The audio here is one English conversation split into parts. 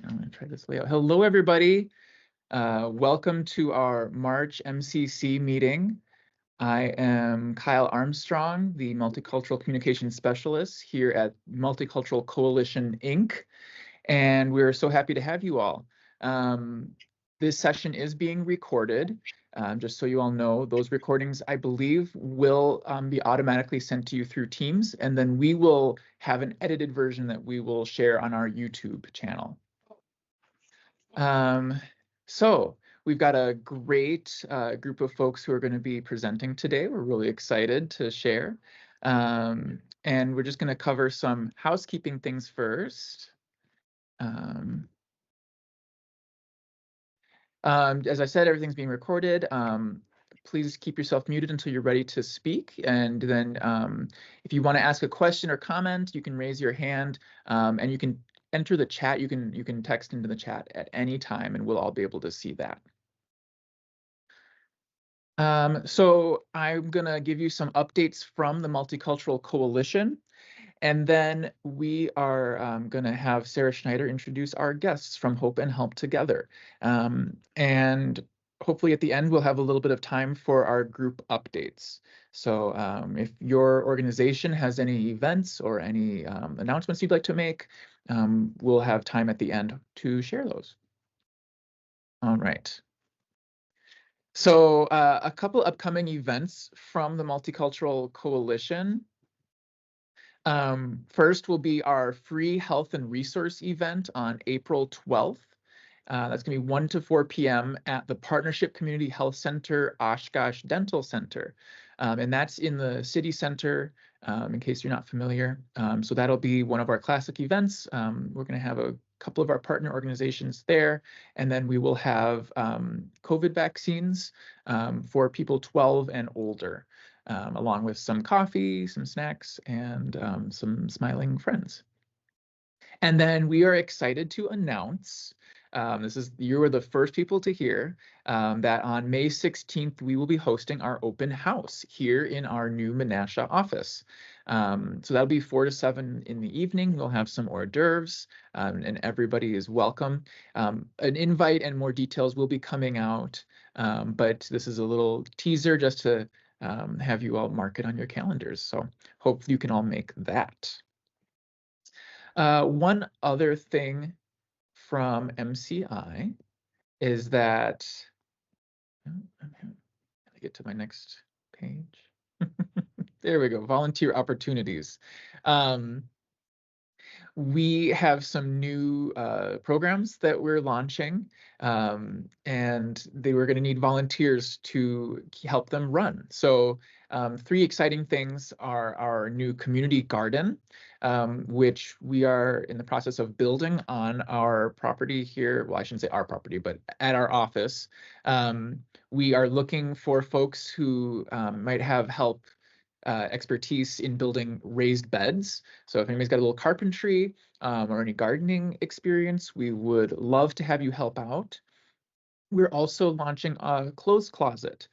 I'm going to try this layout. Hello, everybody. Welcome to our March MCC meeting. I am Kyle Armstrong, the Multicultural Communications Specialist here at Multicultural Coalition, Inc. And we're so happy to have you all. This session is being recorded. Just so you all know, those recordings, I believe, will be automatically sent to you through Teams, and then we will have an edited version that we will share on our YouTube channel. So we've got a great group of folks who are going to be presenting today. We're really excited to share. And we're just going to cover some housekeeping things first. As I said, everything's being recorded. Please keep yourself muted until you're ready to speak. And then if you want to ask a question or comment, you can raise your hand and you can enter the chat. You can text into the chat at any time and we'll all be able to see that. So I'm going to give you some updates from the Multicultural Coalition. And then we are going to have Sarah Schneider introduce our guests from Hope and Help Together. And hopefully at the end, we'll have a little bit of time for our group updates. So if your organization has any events or any announcements you'd like to make, we'll have time at the end to share those. All right. So a couple upcoming events from the Multicultural Coalition. First will be our free health and resource event on April 12th. That's going to be 1 to 4 p.m. at the Partnership Community Health Center, Oshkosh Dental Center. And that's in the city center, in case you're not familiar. So that'll be one of our classic events. We're going to have a couple of our partner organizations there, and then we will have COVID vaccines for people 12 and older. Along with some coffee, some snacks, and some smiling friends. And then we are excited to announce, you were the first people to hear, that on May 16th, we will be hosting our open house here in our new Menasha office. So that'll be 4 to 7 in the evening. We'll have some hors d'oeuvres, and everybody is welcome. An invite and more details will be coming out, but this is a little teaser just to have you all mark it on your calendars. So hope you can all make that. One other thing from MCI is that, I'm going to get to my next page. There we go, volunteer opportunities. We have some new programs that we're launching, and we're going to need volunteers to help them run. So 3 exciting things are our new community garden, which we are in the process of building on our property here. Well, I shouldn't say our property, but at our office. We are looking for folks who might have help expertise in building raised beds. So if anybody's got a little carpentry or any gardening experience, we would love to have you help out. We're also launching a clothes closet.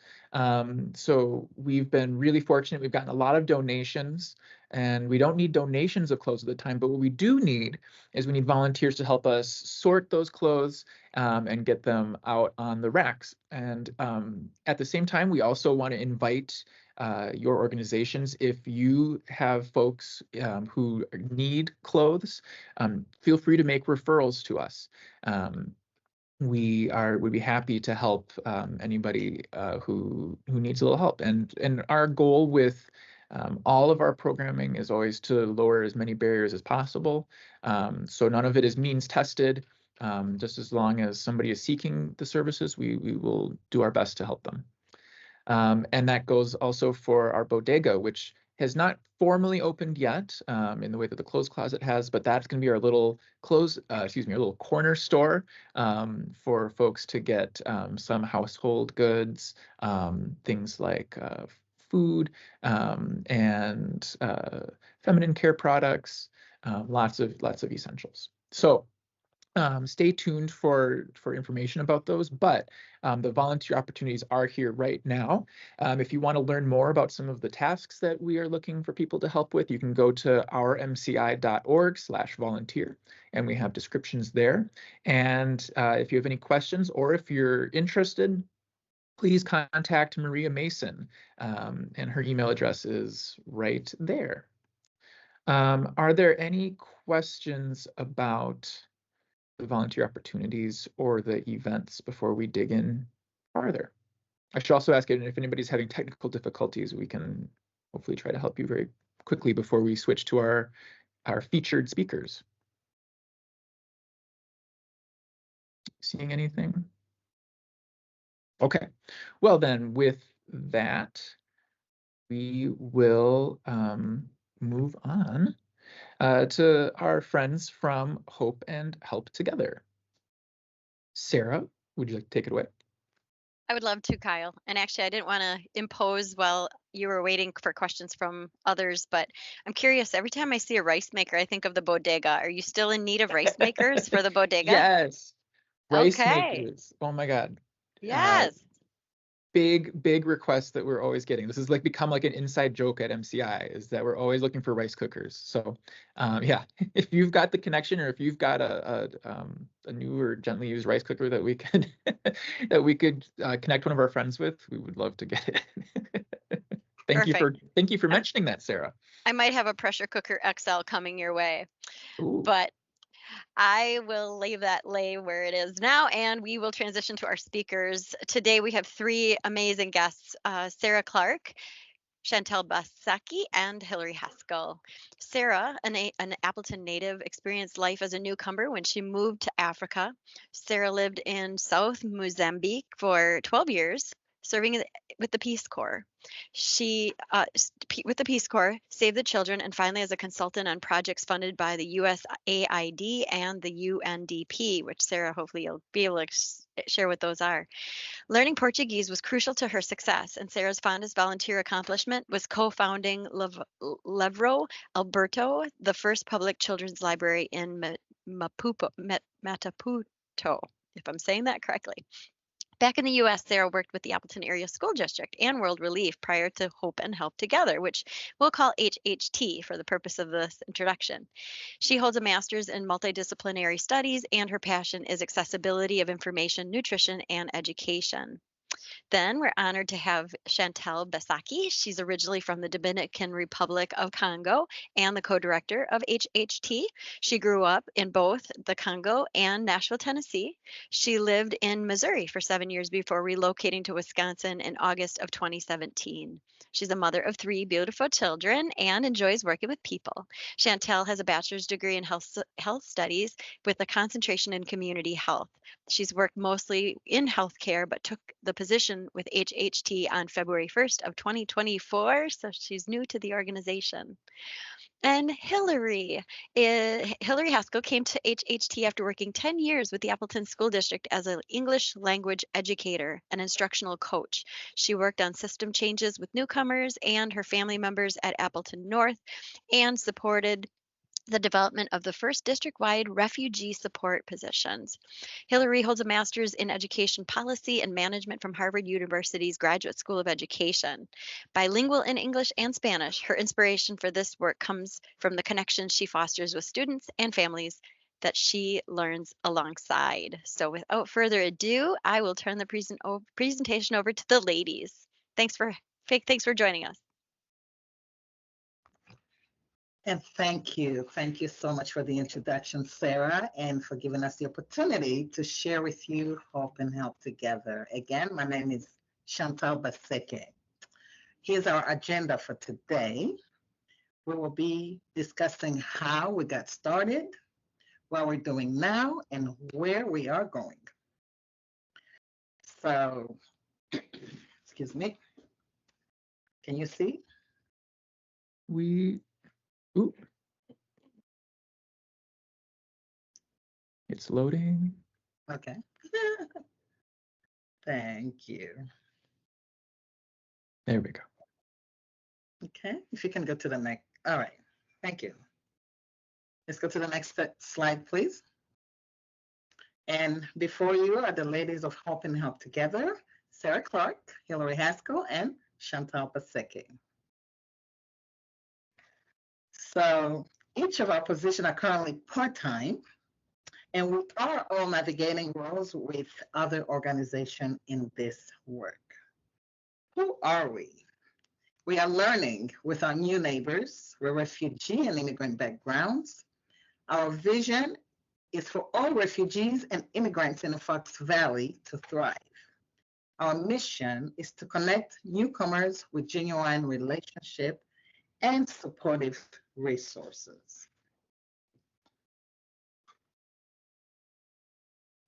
So we've been really fortunate. We've gotten a lot of donations, and we don't need donations of clothes at the time, but what we do need is we need volunteers to help us sort those clothes and get them out on the racks. And at the same time, we also want to invite your organizations. If you have folks who need clothes, feel free to make referrals to us. Would be happy to help anybody who needs a little help. And our goal with all of our programming is always to lower as many barriers as possible. So none of it is means tested. Just as long as somebody is seeking the services, we will do our best to help them. And that goes also for our bodega, which has not formally opened yet in the way that the clothes closet has, but that's going to be our little our little corner store for folks to get some household goods, things like food and feminine care products, lots of essentials. So Stay tuned for information about those, but the volunteer opportunities are here right now. If you want to learn more about some of the tasks that we are looking for people to help with, you can go to ourmci.org/volunteer, and we have descriptions there. And if you have any questions or if you're interested, please contact Maria Mason, and her email address is right there. Are there any questions about the volunteer opportunities or the events before we dig in farther? I should also ask if anybody's having technical difficulties, we can hopefully try to help you very quickly before we switch to our featured speakers. Seeing anything? Okay, well then with that, we will move on to our friends from Hope and Help Together. Sarah, would you like to take it away? I would love to, Kyle. And actually, I didn't want to impose while you were waiting for questions from others, but I'm curious. Every time I see a rice maker, I think of the bodega. Are you still in need of rice makers for the bodega? Yes, rice Okay. makers. Oh my God. Yes. Big requests that we're always getting. This has like become like an inside joke at MCI, is that we're always looking for rice cookers. So yeah, if you've got the connection, or if you've got a new or gently used rice cooker that we could that we could connect one of our friends with, we would love to get it. Thank Perfect. you for mentioning that, Sarah. I might have a pressure cooker XL coming your way, Ooh. but I will leave that lay where it is now, and we will transition to our speakers. Today we have three amazing guests, Sarah Clarke, Chantal, Baseke, and Hilary Haskell. Sarah, an Appleton native, experienced life as a newcomer when she moved to Africa. Sarah lived in South Mozambique for 12 years, serving with the Peace Corps. She, with the Peace Corps, saved the children, and finally as a consultant on projects funded by the USAID and the UNDP, which Sarah, hopefully you'll be able to share what those are. Learning Portuguese was crucial to her success, and Sarah's fondest volunteer accomplishment was co-founding Levro Alberto, the first public children's library in Mataputo, if I'm saying that correctly. Back in the US, Sarah worked with the Appleton Area School District and World Relief prior to Hope and Help Together, which we'll call HHT for the purpose of this introduction. She holds a master's in multidisciplinary studies, and her passion is accessibility of information, nutrition, and education. Then we're honored to have Chantal Baseke. She's originally from the Dominican Republic of Congo and the co-director of HHT. She grew up in both the Congo and Nashville, Tennessee. She lived in Missouri for 7 years before relocating to Wisconsin in August of 2017. She's a mother of three beautiful children and enjoys working with people. Chantal has a bachelor's degree in health studies with a concentration in community health. She's worked mostly in healthcare, but took the position with HHT on February 1st of 2024, so she's new to the organization. And Hilary Haskell came to HHT after working 10 years with the Appleton School District as an English language educator and instructional coach. She worked on system changes with newcomers and her family members at Appleton North, and supported the development of the first district-wide refugee support positions. Hilary holds a master's in education policy and management from Harvard University's Graduate School of Education. Bilingual in English and Spanish, her inspiration for this work comes from the connections she fosters with students and families that she learns alongside. So without further ado, I will turn the presentation over to the ladies. Thanks for joining us. And thank you. Thank you so much for the introduction, Sarah, and for giving us the opportunity to share with you Hope and Help Together. Again, my name is Chantal Baseke. Here's our agenda for today. We will be discussing how we got started, what we're doing now, and where we are going. So, excuse me. Can you see? Ooh. It's loading. Okay. Thank you. There we go. Okay, if you can go to the next. All right, thank you. Let's go to the next slide, please. And before you are the ladies of Hope and Help Together, Sarah Clarke, Hilary Haskell, and Chantal Baseke. So each of our positions are currently part-time, and we are all navigating roles with other organizations in this work. Who are we? We are learning with our new neighbors with refugee and immigrant backgrounds. Our vision is for all refugees and immigrants in the Fox Valley to thrive. Our mission is to connect newcomers with genuine relationship and supportive resources.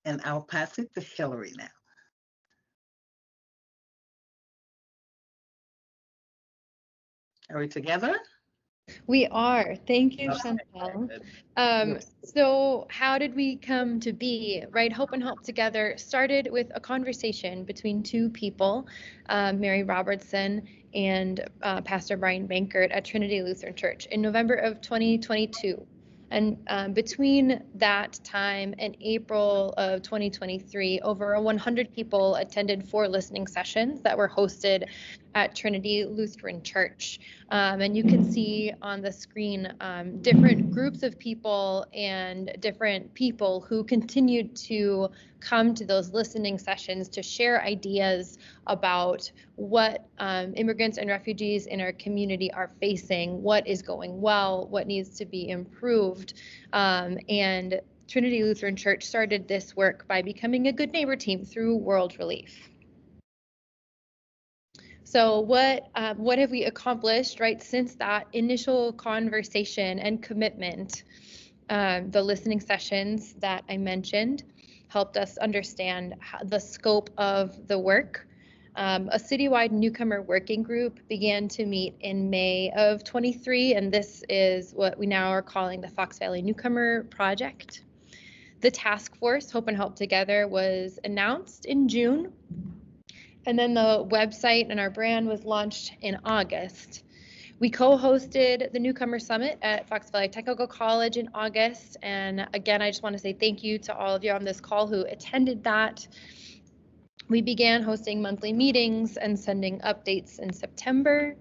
And I'll pass it to Hilary now. Are we together? We are. Thank you, Okay, Chantal. good. So how did we come to be? Right, Hope and Help Together started with a conversation between two people, Mary Robertson and Pastor Brian Bankert at Trinity Lutheran Church in November of 2022. And between that time and April of 2023, over 100 people attended 4 listening sessions that were hosted at Trinity Lutheran Church. And you can see on the screen different groups of people and different people who continued to come to those listening sessions to share ideas about what immigrants and refugees in our community are facing, what is going well, what needs to be improved. And Trinity Lutheran Church started this work by becoming a Good Neighbor team through World Relief. So what have we accomplished, right, since that initial conversation and commitment? The listening sessions that I mentioned helped us understand the scope of the work. A citywide newcomer working group began to meet in May of 23, and this is what we now are calling the Fox Valley Newcomer Project. The task force, Hope and Help Together, was announced in June. And then the website and our brand was launched in August. We co-hosted the Newcomer Summit at Fox Valley Technical College in August. And again, I just want to say thank you to all of you on this call who attended that. We began hosting monthly meetings and sending updates in September.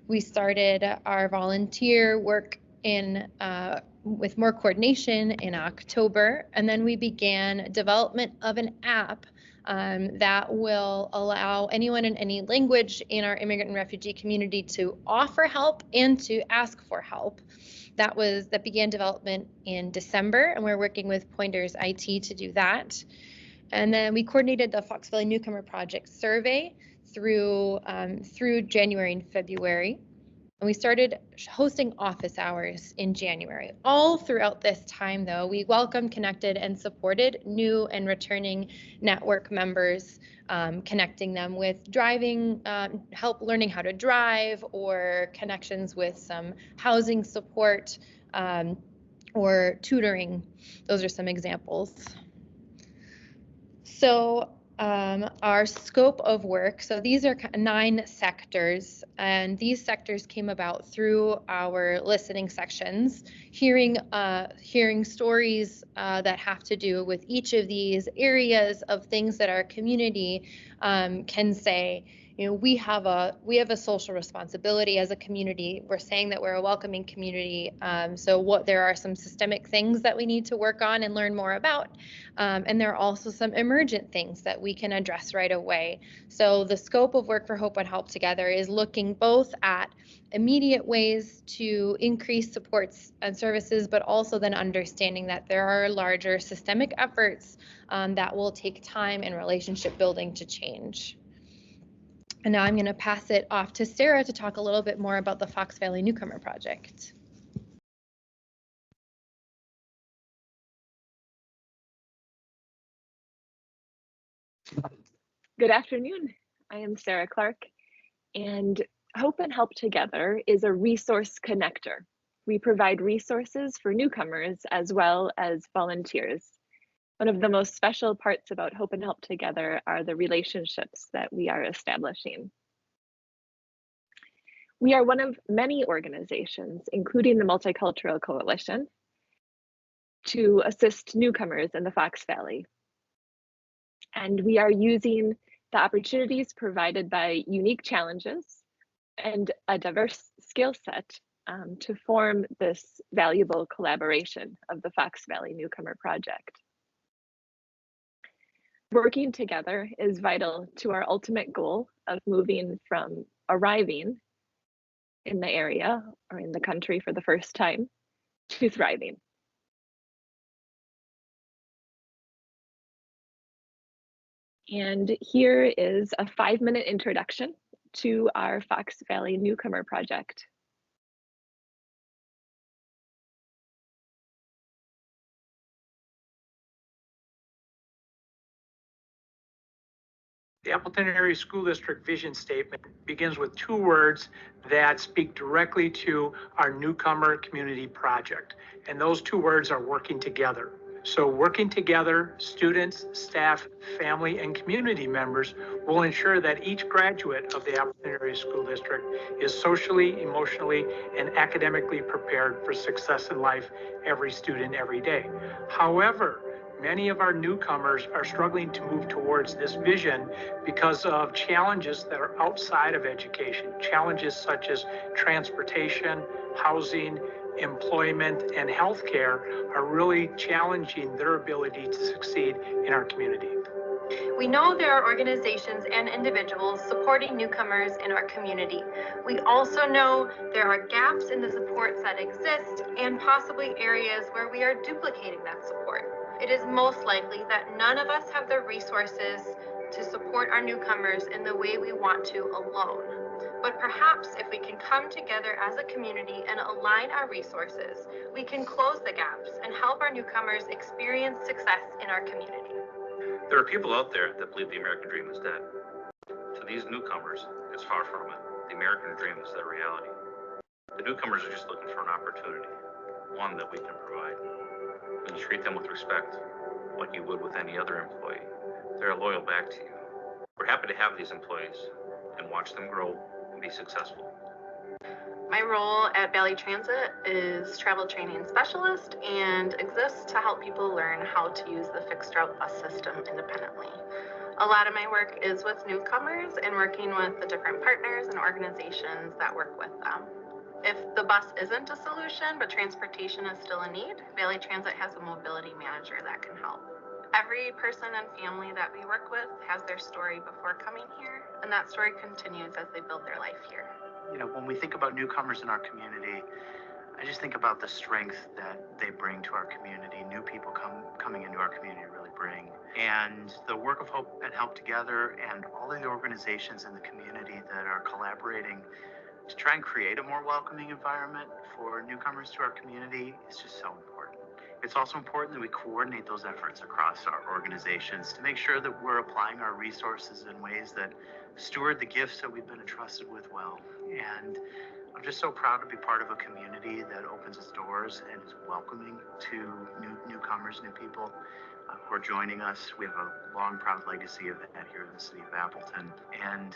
We started our volunteer work with more coordination in October. And then we began development of an app that will allow anyone in any language in our immigrant and refugee community to offer help and to ask for help. That began development in December, and we're working with Pointers IT to do that. And then we coordinated the Fox Valley Newcomer Project survey through January and February. And we started hosting office hours in January. All throughout this time, though, we welcomed, connected, and supported new and returning network members, connecting them with driving, help learning how to drive, or connections with some housing support or tutoring. Those are some examples. So our scope of work, so these are 9 sectors, and these sectors came about through our listening sections, hearing stories that have to do with each of these areas of things that our community can say. You know, we have a social responsibility as a community. We're saying that we're a welcoming community. So there are some systemic things that we need to work on and learn more about. And there are also some emergent things that we can address right away. So the scope of work for Hope and Help Together is looking both at immediate ways to increase supports and services, but also then understanding that there are larger systemic efforts that will take time and relationship building to change. And now I'm going to pass it off to Sarah to talk a little bit more about the Fox Valley Newcomer Project. Good afternoon. I am Sarah Clarke, and Hope and Help Together is a resource connector. We provide resources for newcomers as well as volunteers. One of the most special parts about Hope and Help Together are the relationships that we are establishing. We are one of many organizations, including the Multicultural Coalition, to assist newcomers in the Fox Valley. And we are using the opportunities provided by unique challenges and a diverse skill set to form this valuable collaboration of the Fox Valley Newcomer Project. Working together is vital to our ultimate goal of moving from arriving in the area or in the country for the first time to thriving. And here is a 5-minute introduction to our Fox Valley Newcomer Project. The Appleton Area School District vision statement begins with 2 words that speak directly to our newcomer community project. And those 2 words are working together. So working together, students, staff, family, and community members will ensure that each graduate of the Appleton Area School District is socially, emotionally, and academically prepared for success in life, every student, every day. However, many of our newcomers are struggling to move towards this vision because of challenges that are outside of education. Challenges such as transportation, housing, employment, and healthcare are really challenging their ability to succeed in our community. We know there are organizations and individuals supporting newcomers in our community. We also know there are gaps in the supports that exist and possibly areas where we are duplicating that support. It is most likely that none of us have the resources to support our newcomers in the way we want to alone. But perhaps if we can come together as a community and align our resources, we can close the gaps and help our newcomers experience success in our community. There are people out there that believe the American dream is dead. To these newcomers, it's far from it. The American dream is their reality. The newcomers are just looking for an opportunity, one that we can provide. When you treat them with respect, like you would with any other employee, they're loyal back to you. We're happy to have these employees and watch them grow and be successful. My role at Valley Transit is travel training specialist and exists to help people learn how to use the fixed route bus system independently. A lot of my work is with newcomers and working with the different partners and organizations that work with them. If the bus isn't a solution, but transportation is still a need, Valley Transit has a mobility manager that can help. Every person and family that we work with has their story before coming here, and that story continues as they build their life here. You know, when we think about newcomers in our community, I just think about the strength that they bring to our community. New people coming into our community really bring. And the work of Hope and Help Together and all of the organizations in the community that are collaborating to try and create a more welcoming environment for newcomers to our community is just so important. It's also important that we coordinate those efforts across our organizations to make sure that we're applying our resources in ways that steward the gifts that we've been entrusted with well. And I'm just so proud to be part of a community that opens its doors and is welcoming to newcomers, new people who are joining us. We have a long, proud legacy of that here in the city of Appleton. And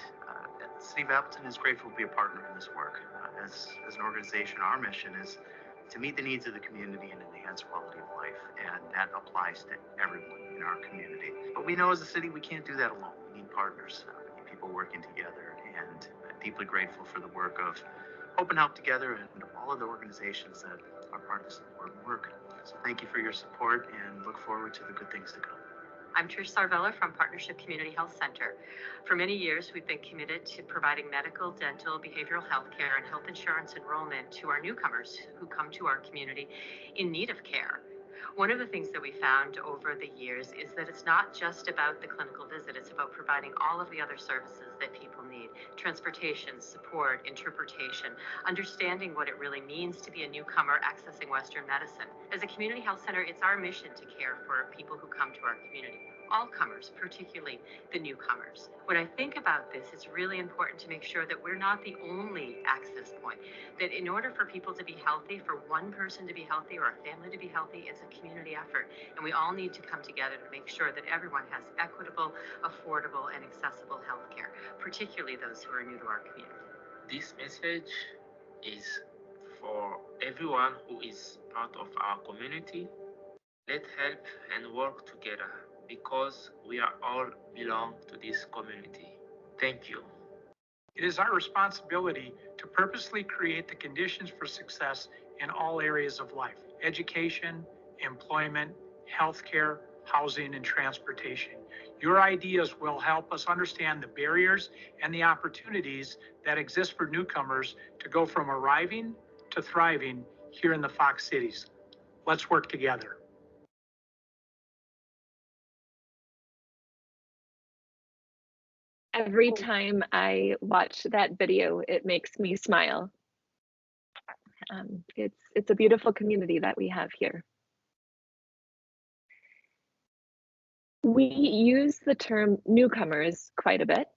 the city of Appleton is grateful to be a partner in this work. As an organization, our mission is to meet the needs of the community and enhance quality of life. And that applies to everyone in our community. But we know as a city, we can't do that alone. We need partners, we need people working together. And I'm deeply grateful for the work of Hope and Help Together and all of the organizations that are part of this important work. So thank you for your support and look forward to the good things to come. I'm Trish Sarvella from Partnership Community Health Center. For many years, we've been committed to providing medical, dental, behavioral health care, and health insurance enrollment to our newcomers who come to our community in need of care. One of the things that we found over the years is that it's not just about the clinical visit, it's about providing all of the other services that people need: transportation, support, interpretation, understanding what it really means to be a newcomer accessing Western medicine. As a community health center, it's our mission to care for people who come to our community. All comers, particularly the newcomers. When I think about this, it's really important to make sure that we're not the only access point. That in order for people to be healthy, for one person to be healthy or a family to be healthy, it's a community effort. And we all need to come together to make sure that everyone has equitable, affordable, and accessible health care, particularly those who are new to our community. This message is for everyone who is part of our community. Let's help and work together. because we are all belong to this community. Thank you. It is our responsibility to purposely create the conditions for success in all areas of life: education, employment, healthcare, housing, and transportation. Your ideas will help us understand the barriers and the opportunities that exist for newcomers to go from arriving to thriving here in the Fox Cities. Let's work together. Every time I watch that video, it makes me smile. It's a beautiful community that we have here. We use the term newcomers quite a bit.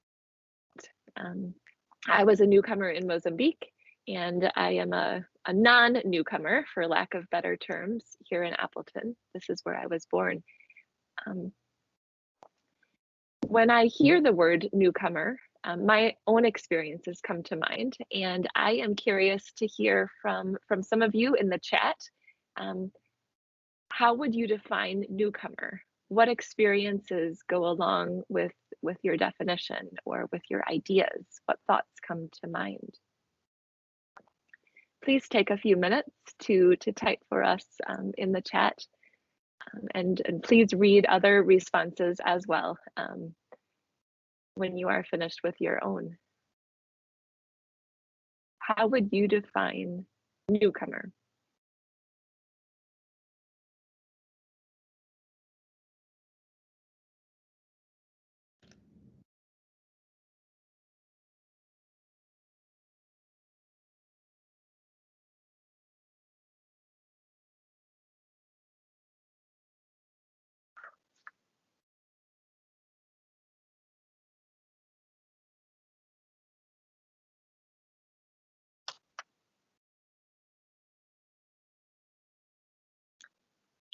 I was a newcomer in Mozambique, and I am a non-newcomer, for lack of better terms, here in Appleton. This is where I was born. When I hear the word newcomer, my own experiences come to mind, and I am curious to hear from some of you in the chat. How would you define newcomer? What experiences go along with your definition or with your ideas? What thoughts come to mind? Please take a few minutes to type for us in the chat, and please read other responses as well when you are finished with your own. How would you define newcomer?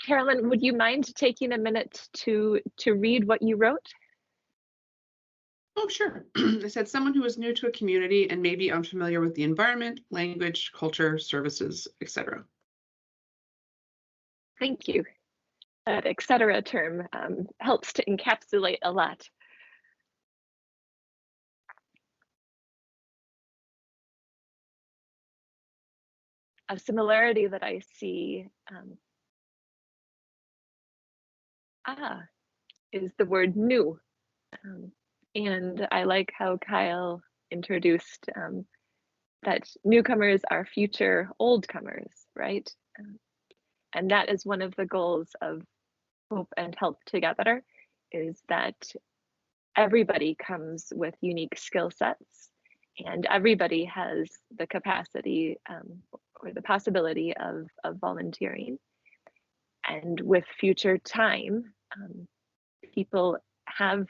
Carolyn, would you mind taking a minute to read what you wrote? Oh, sure. I said someone who is new to a community and maybe unfamiliar with the environment, language, culture, services, etc. Thank you. That etc. term helps to encapsulate a lot. A similarity that I see is the word new. And I like how Kyle introduced that newcomers are future oldcomers, right? And that is one of the goals of Hope and Help Together, is that everybody comes with unique skill sets, and everybody has the capacity or the possibility of volunteering. And with future time, people have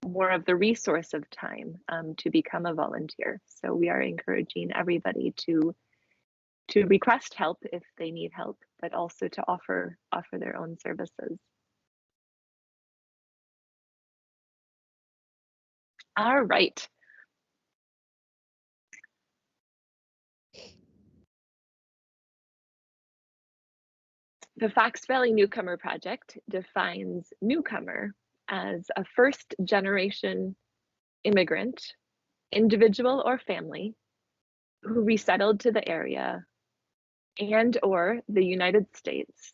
more of the resource of time to become a volunteer. So we are encouraging everybody to request help if they need help, but also to offer their own services. All right. The Fox Valley Newcomer Project defines newcomer as a first-generation immigrant, individual or family, who resettled to the area and or the United States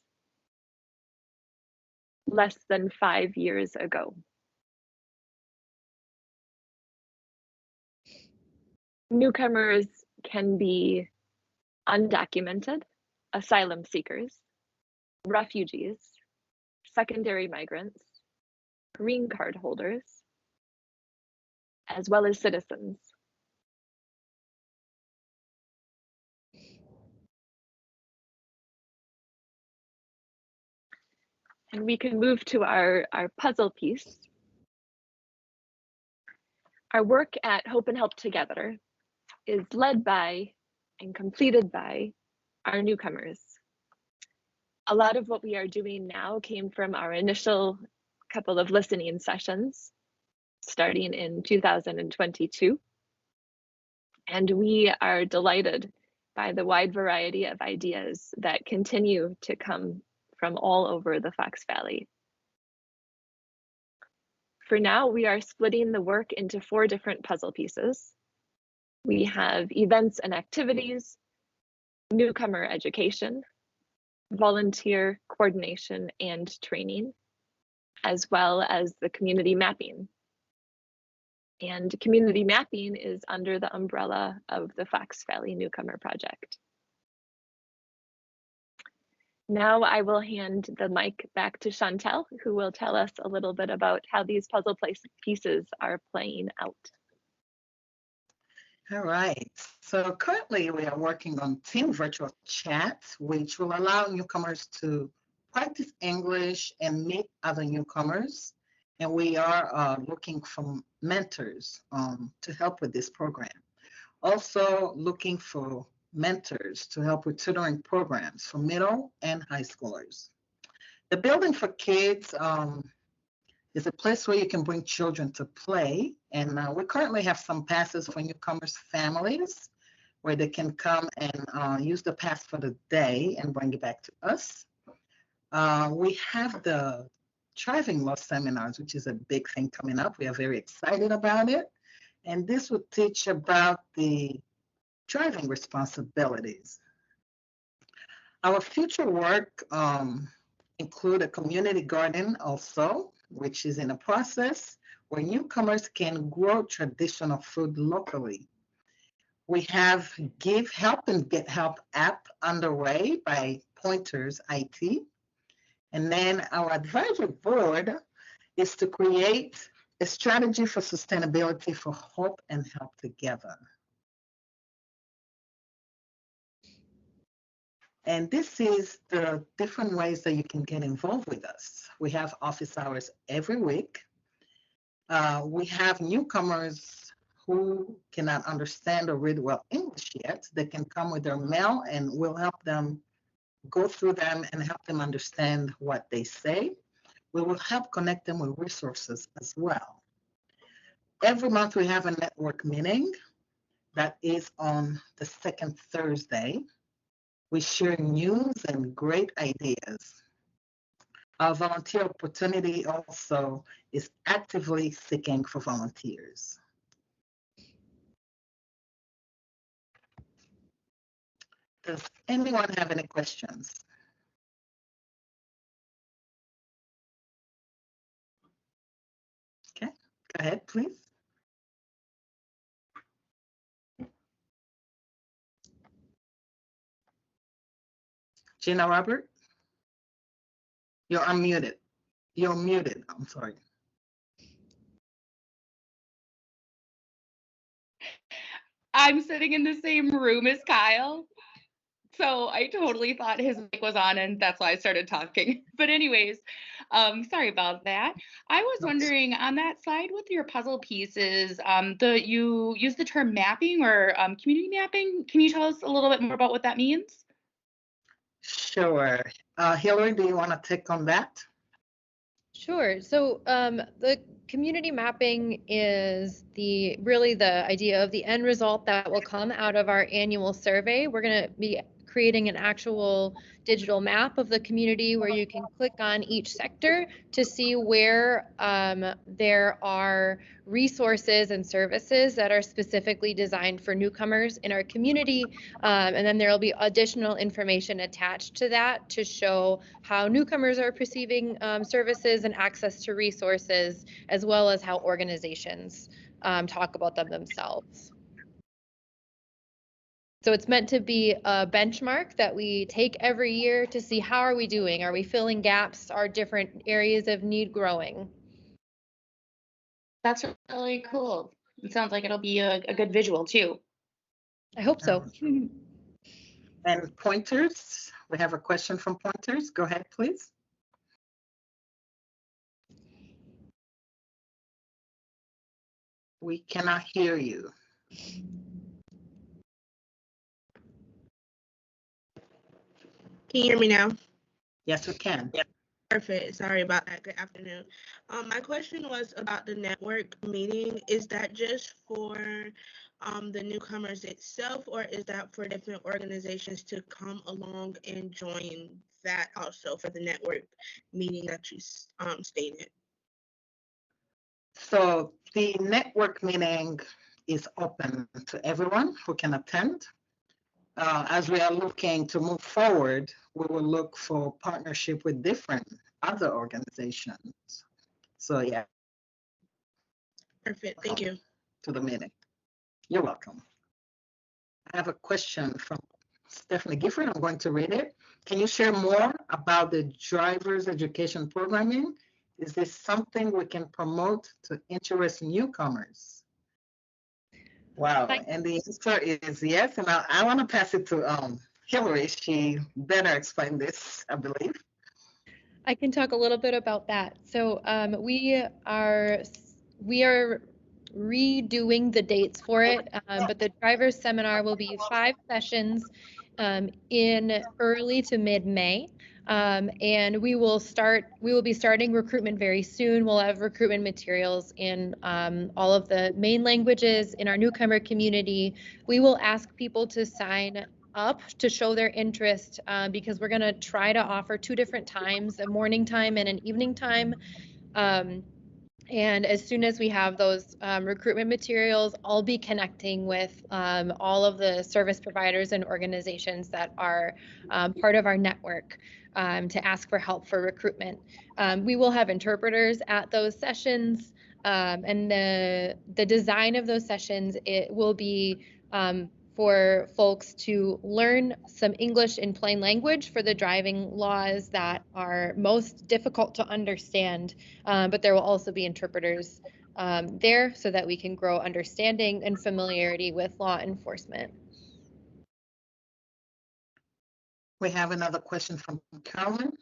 less than 5 years ago. Newcomers can be undocumented, asylum seekers, refugees, secondary migrants, green card holders, as well as citizens. And we can move to our puzzle piece. Our work at Hope and Help Together is led by and completed by our newcomers. A lot of what we are doing now came from our initial couple of listening sessions starting in 2022. And we are delighted by the wide variety of ideas that continue to come from all over the Fox Valley. For now, we are splitting the work into 4 different puzzle pieces. We have events and activities, newcomer education, volunteer coordination and training, as well as the community mapping. And community mapping is under the umbrella of the Fox Valley Newcomer Project. Now I will hand the mic back to Chantal, who will tell us a little bit about how these puzzle pieces are playing out. All right. So currently we are working on team virtual chat, which will allow newcomers to practice English and meet other newcomers. And we are looking for mentors to help with this program. Also looking for mentors to help with tutoring programs for middle and high schoolers. The Building for Kids is a place where you can bring children to play. And we currently have some passes for newcomers' families where they can come and use the pass for the day and bring it back to us. We have the driving law seminars, which is a big thing coming up. We are very excited about it. And this will teach about the driving responsibilities. Our future work include a community garden also, which is in a process where newcomers can grow traditional food locally. We have Give Help and Get Help app underway by Pointers IT. And then our advisory board is to create a strategy for sustainability for Hope and Help Together. And this is the different ways that you can get involved with us. We have office hours every week. We have newcomers who cannot understand or read well English yet. They can come with their mail and we'll help them go through them and help them understand what they say. We will help connect them with resources as well. Every month we have a network meeting that is on the second Thursday. We share news and great ideas. Our volunteer opportunity also is actively seeking for volunteers. Does anyone have any questions? Okay, go ahead, please. Gina Robert, you're unmuted. You're muted, I'm sorry. I'm sitting in the same room as Kyle, so I totally thought his mic was on, and that's why I started talking. But anyways, sorry about that. I was wondering, on that slide with your puzzle pieces, you use the term mapping or community mapping. Can you tell us a little bit more about what that means? Sure. Hilary, do you want to take on that? Sure. So the community mapping is really the idea of the end result that will come out of our annual survey. We're going to be creating an actual digital map of the community where you can click on each sector to see where there are resources and services that are specifically designed for newcomers in our community. And then there will be additional information attached to that to show how newcomers are perceiving services and access to resources, as well as how organizations talk about them themselves. So it's meant to be a benchmark that we take every year to see how are we doing? Are we filling gaps? Are different areas of need growing? That's really cool. It sounds like it'll be a good visual too. I hope so. And Pointers, we have a question from Pointers. Go ahead, please. We cannot hear you. Can you hear me now? Yes, we can. Yep. Perfect. Sorry about that. Good afternoon. My question was about the network meeting. Is that just for the newcomers itself, or is that for different organizations to come along and join that also for the network meeting that you stated? So the network meeting is open to everyone who can attend. As we are looking to move forward, we will look for partnership with different other organizations. So yeah. Perfect. Thank you. To the meeting. You're welcome. I have a question from Stephanie Gifford. I'm going to read it. Can you share more about the driver's education programming? Is this something we can promote to interest newcomers? Wow, and the answer is yes. And I want to pass it to Hilary. She better explain this, I believe. I can talk a little bit about that. So we are redoing the dates for it, but the driver's seminar will be 5 sessions in early to mid-May. And we will be starting recruitment very soon. We'll have recruitment materials in all of the main languages in our newcomer community. We will ask people to sign up to show their interest because we're going to try to offer 2 different times, a morning time and an evening time. And as soon as we have those recruitment materials, I'll be connecting with all of the service providers and organizations that are part of our network to ask for help for recruitment. We will have interpreters at those sessions, and the design of those sessions, it will be for folks to learn some English in plain language for the driving laws that are most difficult to understand, but there will also be interpreters there so that we can grow understanding and familiarity with law enforcement. We have another question from Carolyn.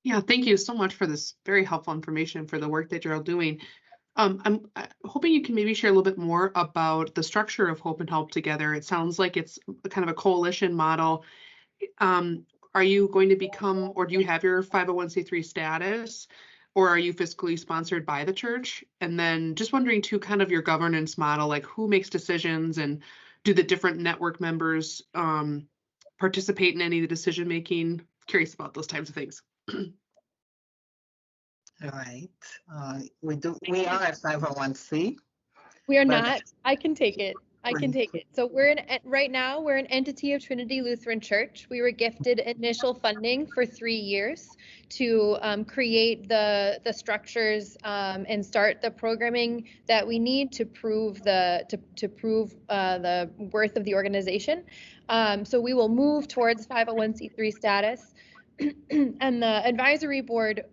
Yeah, thank you so much for this very helpful information for the work that you're all doing. I'm hoping you can maybe share a little bit more about the structure of Hope and Help Together. It sounds like it's kind of a coalition model. Are you going to become, or do you have your 501c3 status, or are you fiscally sponsored by the church? And then just wondering too, kind of your governance model, like who makes decisions, and do the different network members participate in any of the decision making? Curious about those types of things. All right. We are at 501c. We are not. I can take it. I can take it. So right now we're an entity of Trinity Lutheran Church. We were gifted initial funding for 3 years to create the structures and start the programming that we need to prove the worth of the organization. So we will move towards 501c3 status, and the advisory board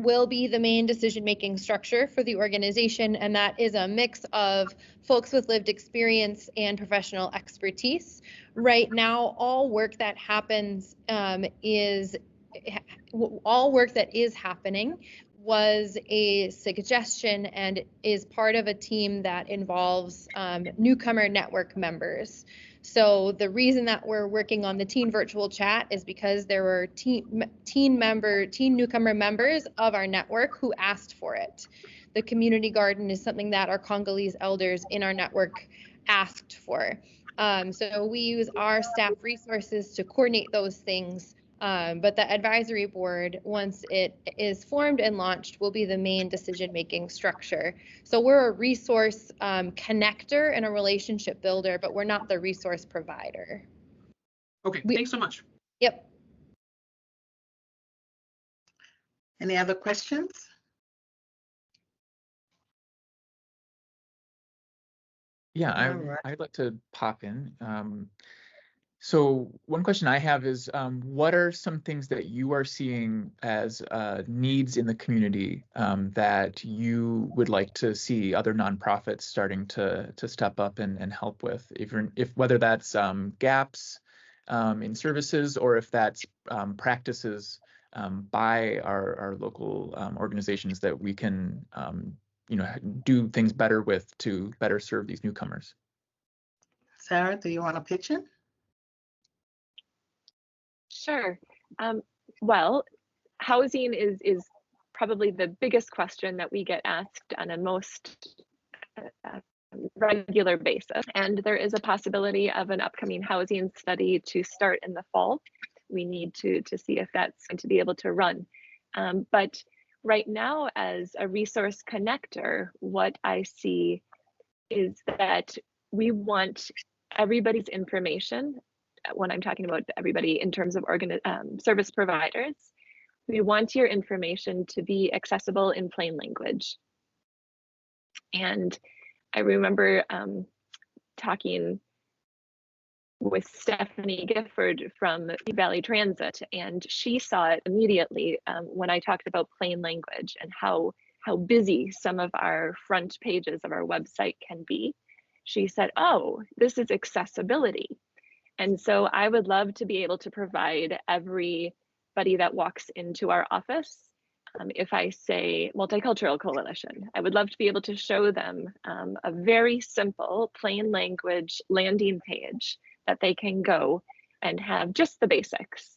will be the main decision-making structure for the organization, and that is a mix of folks with lived experience and professional expertise. Right now, all work that is happening was a suggestion and is part of a team that involves newcomer network members. So the reason that we're working on the teen virtual chat is because there were teen newcomer members of our network who asked for it. The community garden is something that our Congolese elders in our network asked for. So we use our staff resources to coordinate those things. But the advisory board, once it is formed and launched, will be the main decision-making structure. So we're a resource connector and a relationship builder, but we're not the resource provider. Okay, thanks so much. Yep. Any other questions? Yeah, I'd like to pop in. So one question I have is, what are some things that you are seeing as needs in the community that you would like to see other nonprofits starting to step up and help with, if whether that's gaps in services, or if that's practices by our local organizations that we can do things better with to better serve these newcomers. Sarah, do you want to pitch in? Sure. Well, housing is probably the biggest question that we get asked on a most regular basis. And there is a possibility of an upcoming housing study to start in the fall. We need to see if that's going to be able to run. But Right now, as a resource connector, what I see is that we want everybody's information, when I'm talking about everybody in terms of service providers, we want your information to be accessible in plain language. And I remember talking with Stephanie Gifford from Valley Transit, and she saw it immediately when I talked about plain language and how busy some of our front pages of our website can be. She said, oh, this is accessibility. And so I would love to be able to provide everybody that walks into our office, if I say Multicultural Coalition, I would love to be able to show them a very simple, plain language landing page that they can go and have just the basics.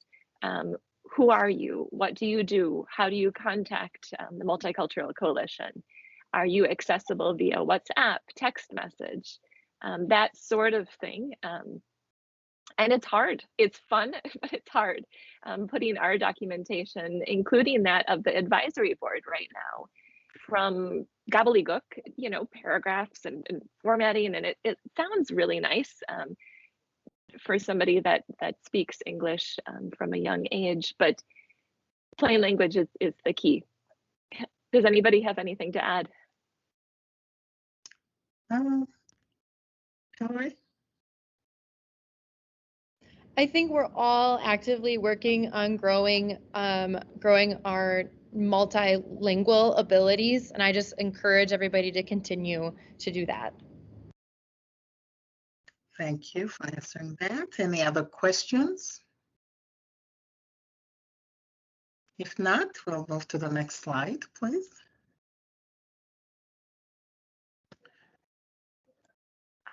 Who are you? What do you do? How do you contact the Multicultural Coalition? Are you accessible via WhatsApp, text message, that sort of thing? And it's hard. It's fun, but it's hard. Putting our documentation, including that of the advisory board right now, from gobbledygook, paragraphs and formatting, and it sounds really nice for somebody that speaks English from a young age, but plain language is the key. Does anybody have anything to add? Hilary? I think we're all actively working on growing our multilingual abilities, and I just encourage everybody to continue to do that. Thank you for answering that. Any other questions? If not, we'll move to the next slide, please.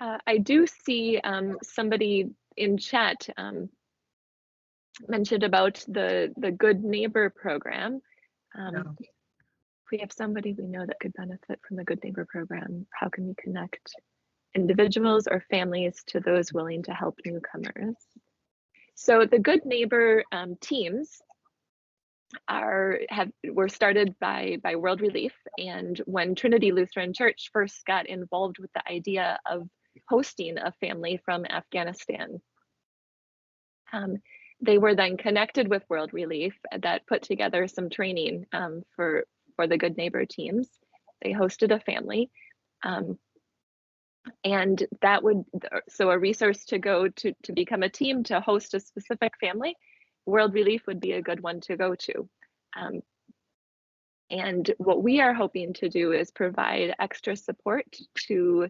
I do see somebody in chat mentioned about the Good Neighbor program. If we have somebody we know that could benefit from the Good Neighbor program, how can we connect individuals or families to those willing to help newcomers? So the Good Neighbor teams were started by World Relief, and when Trinity Lutheran Church first got involved with the idea of hosting a family from Afghanistan, they were then connected with World Relief that put together some training for the Good Neighbor teams. They hosted a family, and that so a resource to go to become a team to host a specific family, World Relief would be a good one to go to. And what we are hoping to do is provide extra support to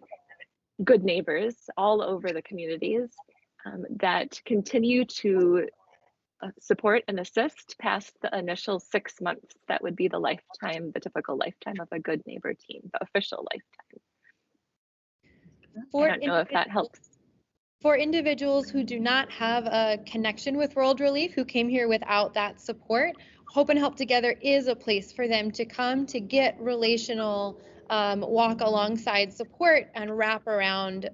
good neighbors all over the communities that continue to support and assist past the initial 6 months. That would be the typical lifetime of a Good Neighbor team, the official lifetime. I don't know if that helps. For individuals who do not have a connection with World Relief, who came here without that support, Hope and Help Together is a place for them to come to get relational, walk alongside support and wrap around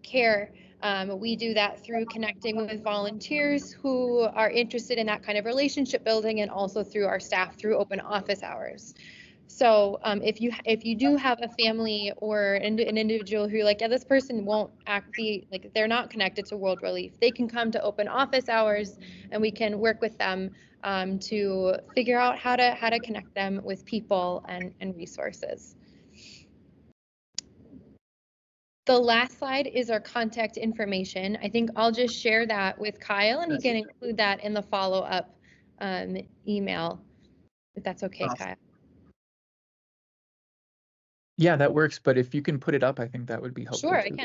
care. We do that through connecting with volunteers who are interested in that kind of relationship building, and also through our staff through open office hours. So if you do have a family or an individual who like, yeah, this person won't they're not connected to World Relief, they can come to open office hours, and we can work with them to figure out how to connect them with people and resources. The last slide is our contact information. I think I'll just share that with Kyle, and he can include that in the follow-up email, if that's okay, Kyle. Yeah, that works, but if you can put it up, I think that would be helpful. Sure, too. I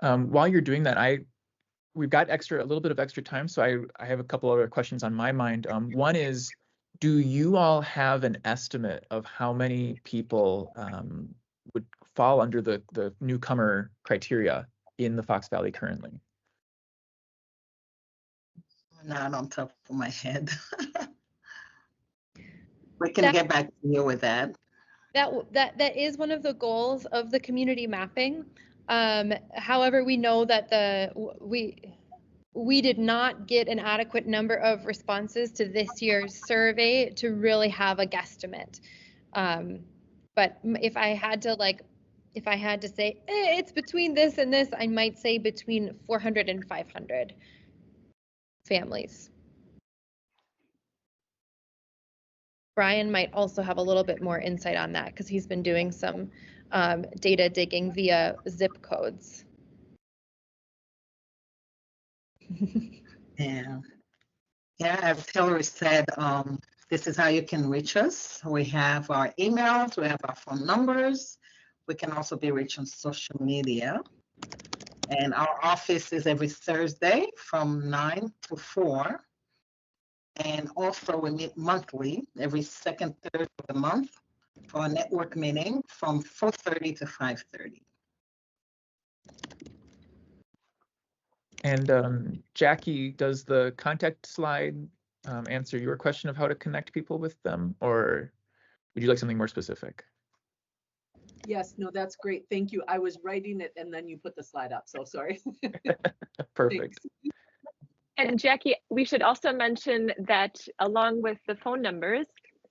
can. While you're doing that, we've got a little bit of extra time, so I have a couple other questions on my mind. One is, do you all have an estimate of how many people would fall under the newcomer criteria in the Fox Valley currently? Not on top of my head. We can get back to you with that. That is one of the goals of the community mapping. However, we know that we did not get an adequate number of responses to this year's survey to really have a guesstimate. But if I had to say, it's between this and this, I might say between 400 and 500 families. Brian might also have a little bit more insight on that because he's been doing some data digging via zip codes. Yeah. Yeah, as Hilary said, this is how you can reach us. We have our emails, we have our phone numbers. We can also be reached on social media. And our office is every Thursday from 9 to 4. And also we meet monthly, every second Thursday of the month for a network meeting from 4:30 to 5:30. And Jackie, does the contact slide answer your question of how to connect people with them, or would you like something more specific? Yes, no, that's great. Thank you. I was writing it and then you put the slide up, so sorry. Perfect. Thanks. And Jackie, we should also mention that along with the phone numbers,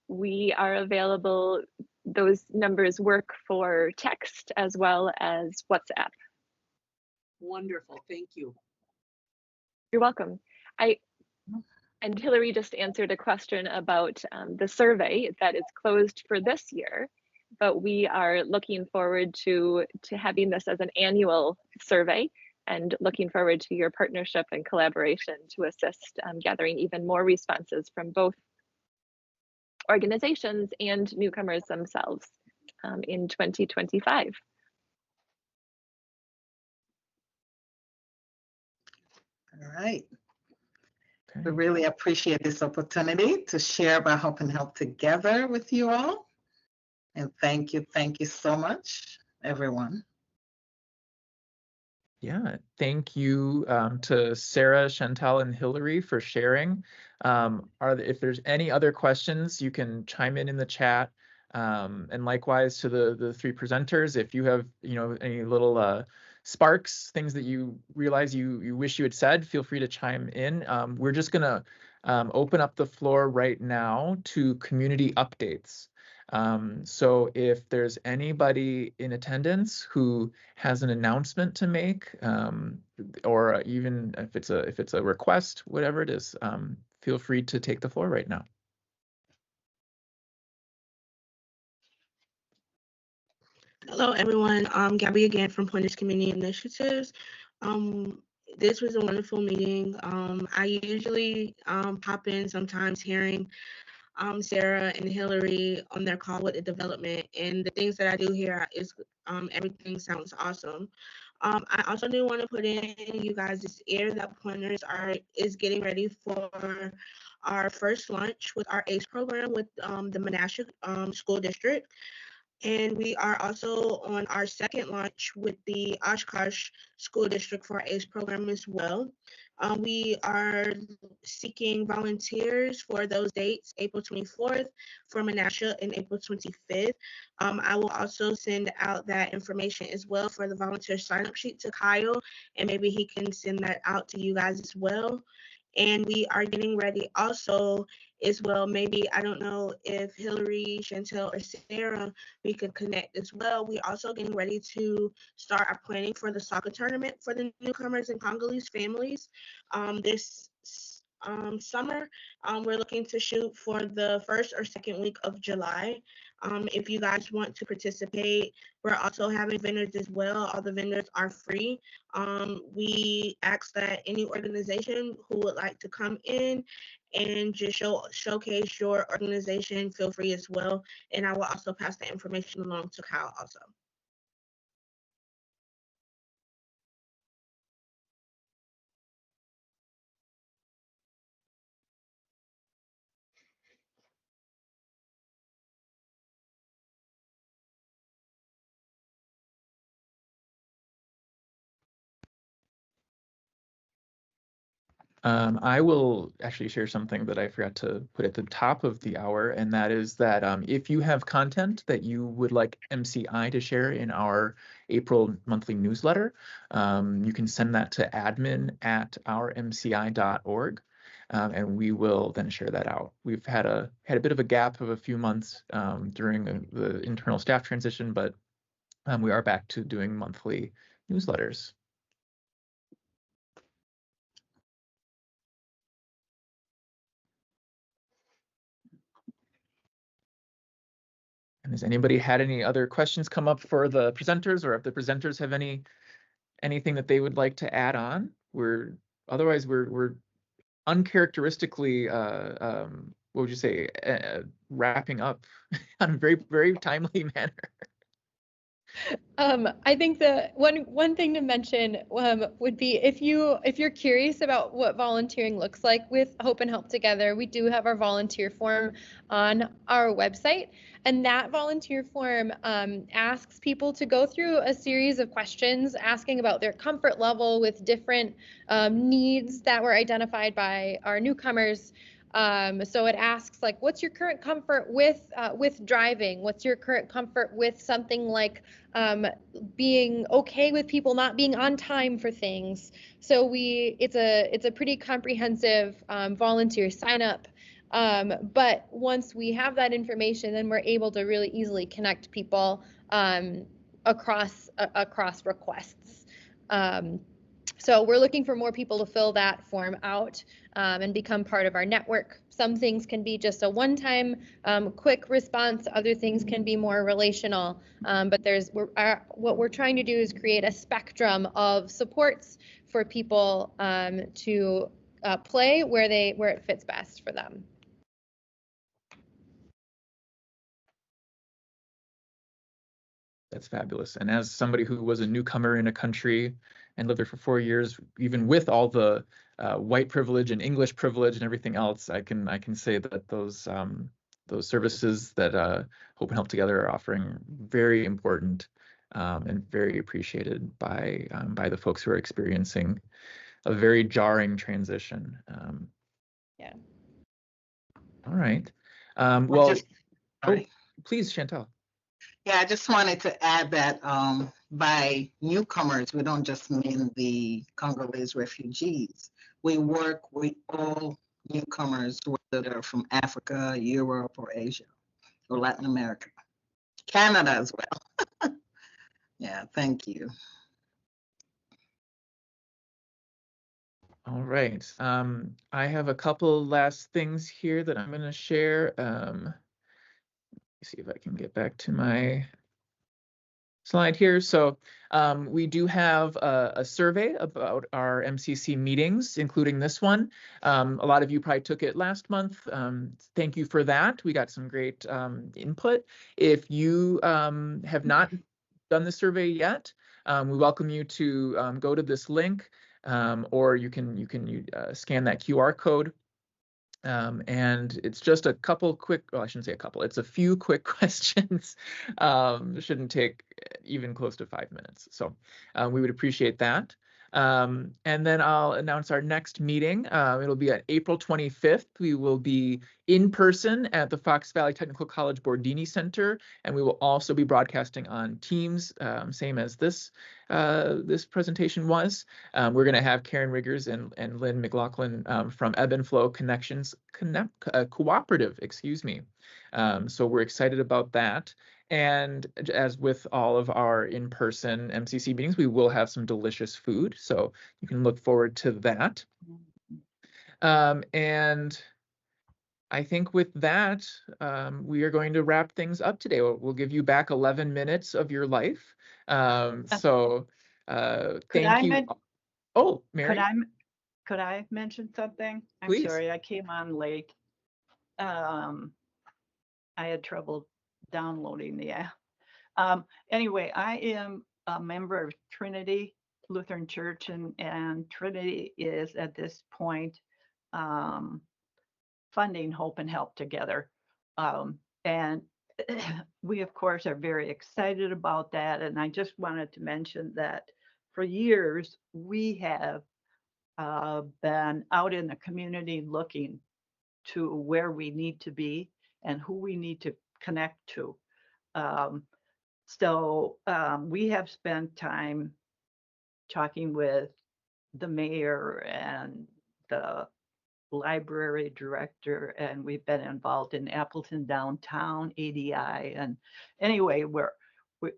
we are available. Those numbers work for text as well as WhatsApp. Wonderful, thank you. You're welcome. And Hilary just answered a question about the survey that is closed for this year, but we are looking forward to having this as an annual survey and looking forward to your partnership and collaboration to assist gathering even more responses from both organizations and newcomers themselves in 2025. All right. Okay. We really appreciate this opportunity to share about Hope and Help together with you all. And thank you so much, everyone. Yeah, thank you to Sarah, Chantal, and Hilary for sharing. If there's any other questions, you can chime in the chat. And likewise to the three presenters, if you have any little sparks, things that you realize you wish you had said, feel free to chime in. We're just gonna open up the floor right now to community updates. So if there's anybody in attendance who has an announcement to make, or even if it's a request, whatever it is, feel free to take the floor right now. Hello, everyone. Gabby again from Pointers Community Initiatives. This was a wonderful meeting. I usually pop in sometimes hearing Sarah and Hilary on their call with the development, and the things that I do here is everything sounds awesome. I also do want to put in you guys' ear that Pointers is getting ready for our first lunch with our ACE program with the Menasha School District. And we are also on our second launch with the Oshkosh School District for our ACE program as well. We are seeking volunteers for those dates, April 24th for Menasha and April 25th. I will also send out that information as well for the volunteer sign-up sheet to Kyle, and maybe he can send that out to you guys as well. And we are getting ready also as well. Maybe, I don't know if Hilary, Chantal, or Sarah, we could connect as well. We're also getting ready to start our planning for the soccer tournament for the newcomers and Congolese families. This summer, we're looking to shoot for the first or second week of July. If you guys want to participate, we're also having vendors as well. All the vendors are free. We ask that any organization who would like to come in and just showcase your organization, feel free as well. And I will also pass the information along to Kyle also. I will actually share something that I forgot to put at the top of the hour, and that is that if you have content that you would like MCI to share in our April monthly newsletter, you can send that to admin@ourmci.org, and we will then share that out. We've had a bit of a gap of a few months during the internal staff transition, but we are back to doing monthly newsletters. And has anybody had any other questions come up for the presenters, or if the presenters have anything that they would like to add on? Otherwise we're uncharacteristically what would you say, wrapping up on a very, very timely manner. I think the one thing to mention would be if you're curious about what volunteering looks like with Hope and Help Together, we do have our volunteer form on our website, and that volunteer form asks people to go through a series of questions asking about their comfort level with different needs that were identified by our newcomers. So it asks, like, what's your current comfort with driving? What's your current comfort with something like being okay with people not being on time for things? So it's a pretty comprehensive volunteer sign up. But once we have that information, then we're able to really easily connect people across requests. So we're looking for more people to fill that form out and become part of our network. Some things can be just a one-time quick response. Other things can be more relational. But what we're trying to do is create a spectrum of supports for people to play where it fits best for them. That's fabulous. And as somebody who was a newcomer in a country and lived there for 4 years, even with all the white privilege and English privilege and everything else, I can say that those services that Hope and Help Together are offering very important and very appreciated by the folks who are experiencing a very jarring transition. Yeah. All right. Please, Chantal. Yeah, I just wanted to add that by newcomers, we don't just mean the Congolese refugees. We work with all newcomers, whether they're from Africa, Europe, or Asia, or Latin America, Canada as well. Yeah, thank you. All right. I have a couple last things here that I'm going to share. See if I can get back to my slide here. So we do have a survey about our MCC meetings, including this one. A lot of you probably took it last month. Thank you for that. We got some great input. If you have not done the survey yet, we welcome you to go to this link, or you can scan that QR code. And it's just a couple quick, well, I shouldn't say a couple, it's a few quick questions. Shouldn't take even close to 5 minutes. So we would appreciate that. And then I'll announce our next meeting. It'll be on April 25th. We will be in person at the Fox Valley Technical College Bordini Center, and we will also be broadcasting on Teams, same as this presentation was. We're going to have Karen Riggers and Lynn McLaughlin from Ebb and Flow Connections Cooperative, excuse me. So we're excited about that. And as with all of our in-person MCC meetings, we will have some delicious food, so you can look forward to that. And I think with that, we are going to wrap things up today. We'll give you back 11 minutes of your life. Thank you. Oh, Mary. Could I mention something? I'm Please. sorry, I came on late. I had trouble downloading the app. Anyway, I am a member of Trinity Lutheran Church, and Trinity is at this point funding Hope and Help Together. And we, of course, are very excited about that. And I just wanted to mention that for years, we have been out in the community looking to where we need to be and who we need to connect to. We have spent time talking with the mayor and the library director, and we've been involved in Appleton Downtown, ADI. And anyway,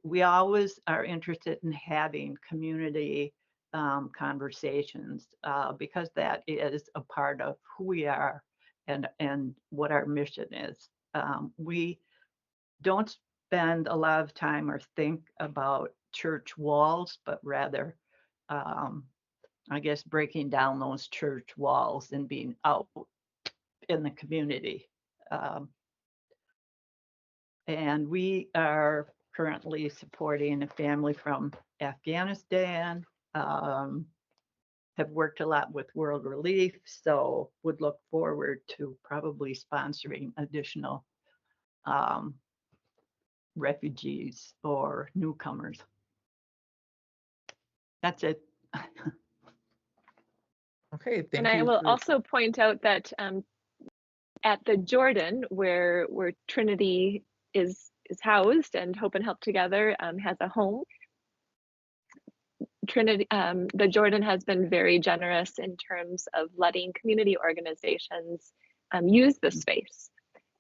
we always are interested in having community conversations because that is a part of who we are and what our mission is. We don't spend a lot of time or think about church walls, but rather I guess breaking down those church walls and being out in the community. And we are currently supporting a family from Afghanistan, have worked a lot with World Relief, so would look forward to probably sponsoring additional refugees or newcomers. That's it. Okay, thank And you. I will also point out that at the Jordan, where Trinity is housed and Hope and Help Together has a home, Trinity, the Jordan has been very generous in terms of letting community organizations use the space.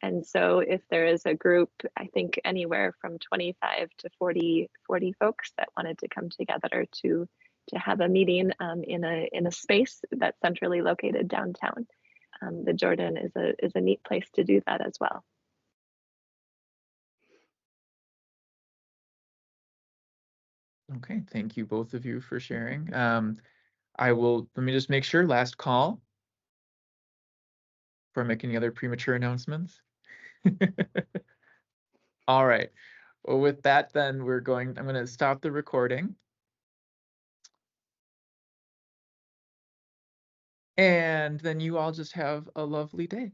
And so if there is a group, I think anywhere from 25 to 40 folks that wanted to come together to have a meeting in a space that's centrally located downtown, the Jordan is a neat place to do that as well. Okay, thank you both of you for sharing. Let me just make sure, last call before making any other premature announcements. All right, well, with that then I'm going to stop the recording. And then you all just have a lovely day.